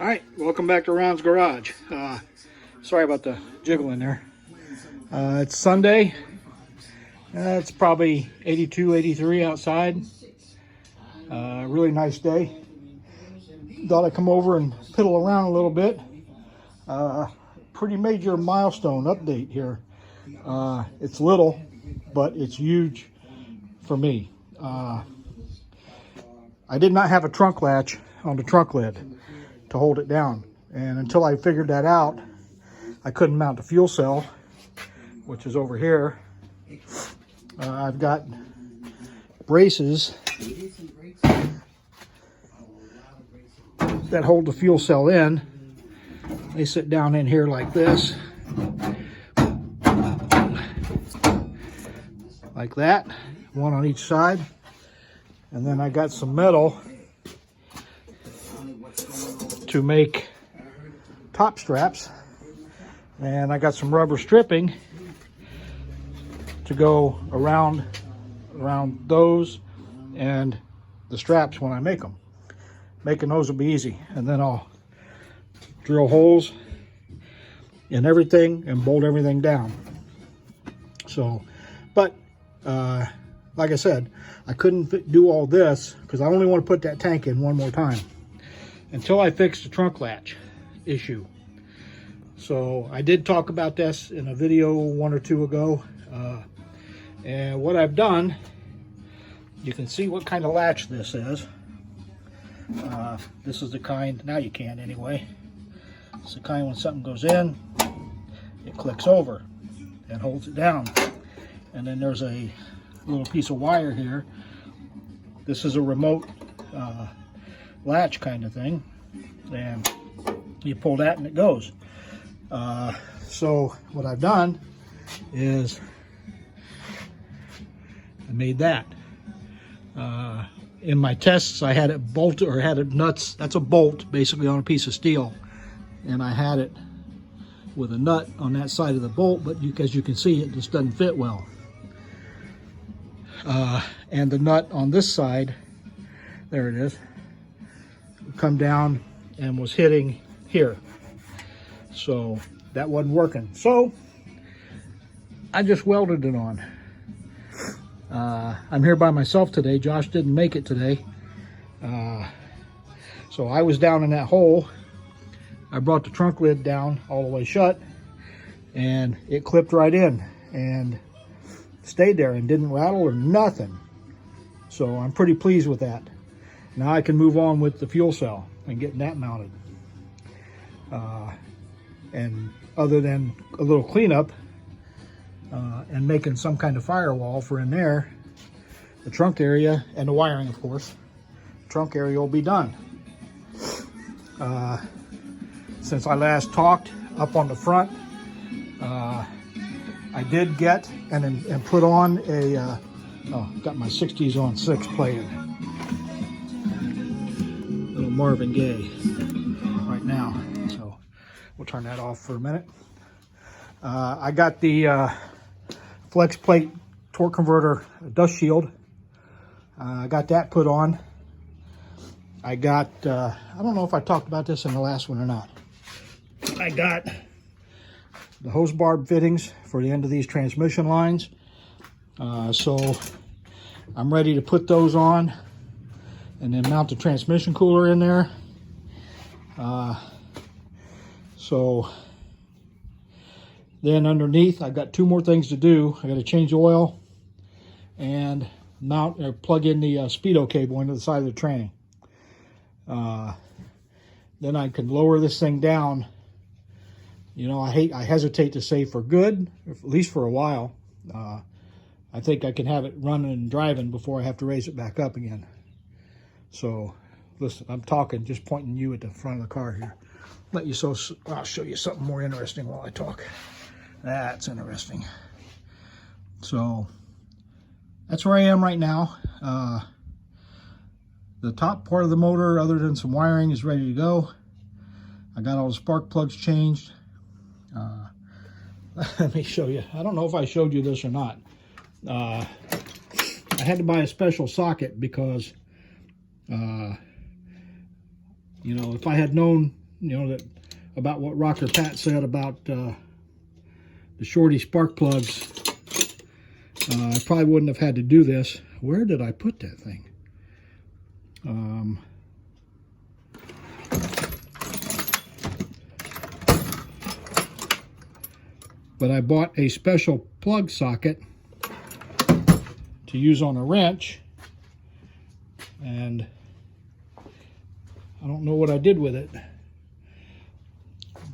All right, welcome back to Ron's Garage. Sorry about the jiggling there. It's Sunday. It's probably 82, 83 outside. Really nice day. Thought I'd come over and piddle around a little bit. Pretty major milestone update here. It's little, but it's huge for me. I did not have a trunk latch on the trunk lid to hold it down, and until I figured that out, I couldn't mount the fuel cell, which is over here. I've got braces that hold the fuel cell in. They sit down in here like this, like that, one on each side. And then I got some metal to make top straps, and I got some rubber stripping to go around those and the straps when I make them. Making those will be easy, and then I'll drill holes in everything and bolt everything down. So, but like I said, I couldn't do all this because I only want to put that tank in one more time until I fix the trunk latch issue. So I did talk about this in a video one or two ago, and what I've done, you can see what kind of latch this is. This is the kind, now you can anyway, it's the kind when something goes in, it clicks over and holds it down. And then there's a little piece of wire here. This is a remote latch kind of thing, and you pull that and it goes. So what I've done is I made that. In my tests, I had it bolted, or had it nuts. That's a bolt basically on a piece of steel, and I had it with a nut on that side of the bolt, but as you can see, it just doesn't fit well. And the nut on this side, there it is, come down and was hitting here, so that wasn't working. So I just welded it on. I'm here by myself today. Josh didn't make it today, so I was down in that hole. I brought the trunk lid down all the way shut, and it clipped right in and stayed there and didn't rattle or nothing. So I'm pretty pleased with that. Now I can move on with the fuel cell and getting that mounted. And other than a little cleanup and making some kind of firewall for in there, the trunk area and the wiring, of course, trunk area will be done. Since I last talked, up on the front, I did get and put on a, got my 60s on 6 playing. Little Marvin Gaye right now. So we'll turn that off for a minute. I got the flex plate torque converter dust shield. I got that put on. I got, I don't know if I talked about this in the last one or not. I got the hose barb fittings for the end of these transmission lines. So I'm ready to put those on and then mount the transmission cooler in there. So then underneath, I've got 2 more things to do. I got to change oil and mount or plug in the speedo cable into the side of the tranny. Then I can lower this thing down. You know, I hesitate to say for good, at least for a while. I think I can have it running and driving before I have to raise it back up again. So, listen, I'm talking, just pointing you at the front of the car here. I'll show you something more interesting while I talk. That's interesting. So, that's where I am right now. The top part of the motor, other than some wiring, is ready to go. I got all the spark plugs changed. Let me show you. I don't know if I showed you this or not. I had to buy a special socket because, you know, if I had known you know, that about what Rocker Pat said about the shorty spark plugs. I probably wouldn't have had to do this. Where did I put that thing? But I bought a special plug socket to use on a wrench, and I don't know what I did with it.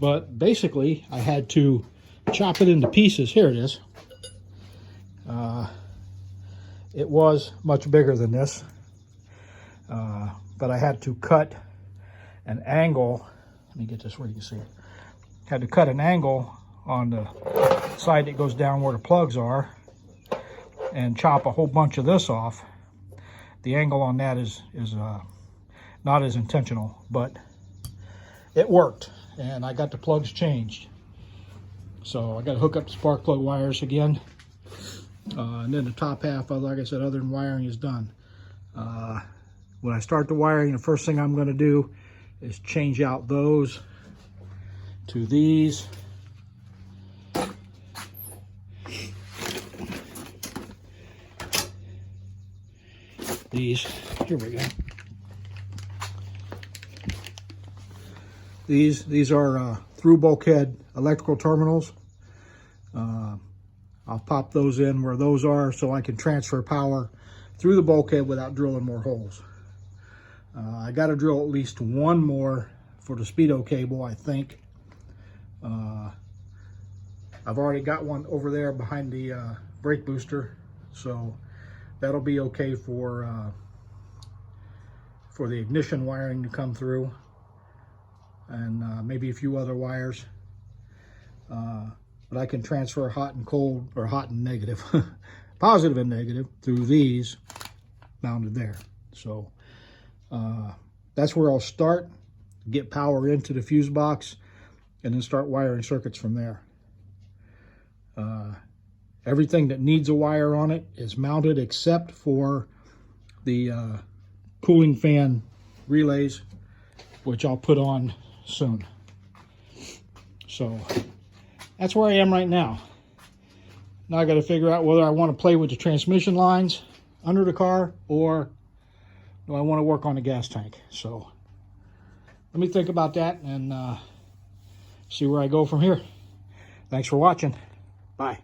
But basically, I had to chop it into pieces. Here it is. It was much bigger than this, but I had to cut an angle. Let me get this where you can see it. Had to cut an angle on the side that goes down where the plugs are and chop a whole bunch of this off. The angle on that is not as intentional, but it worked, and I got the plugs changed. So I got to hook up the spark plug wires again, and then the top half, like I said, other than wiring, is done. When I start the wiring, the first thing I'm going to do is change out those to these. Here we go. These are through bulkhead electrical terminals. I'll pop those in where those are so I can transfer power through the bulkhead without drilling more holes. I got to drill at least one more for the speedo cable, I think. I've already got one over there behind the brake booster, so that'll be okay for the ignition wiring to come through, and maybe a few other wires. But I can transfer hot and cold, or hot and negative, positive and negative, through these mounted there. So that's where I'll start, get power into the fuse box, and then start wiring circuits from there. Everything that needs a wire on it is mounted except for the cooling fan relays, which I'll put on soon. So that's where I am right now. Now I got to figure out whether I want to play with the transmission lines under the car, or do I want to work on the gas tank. So let me think about that and see where I go from here. Thanks for watching. Bye.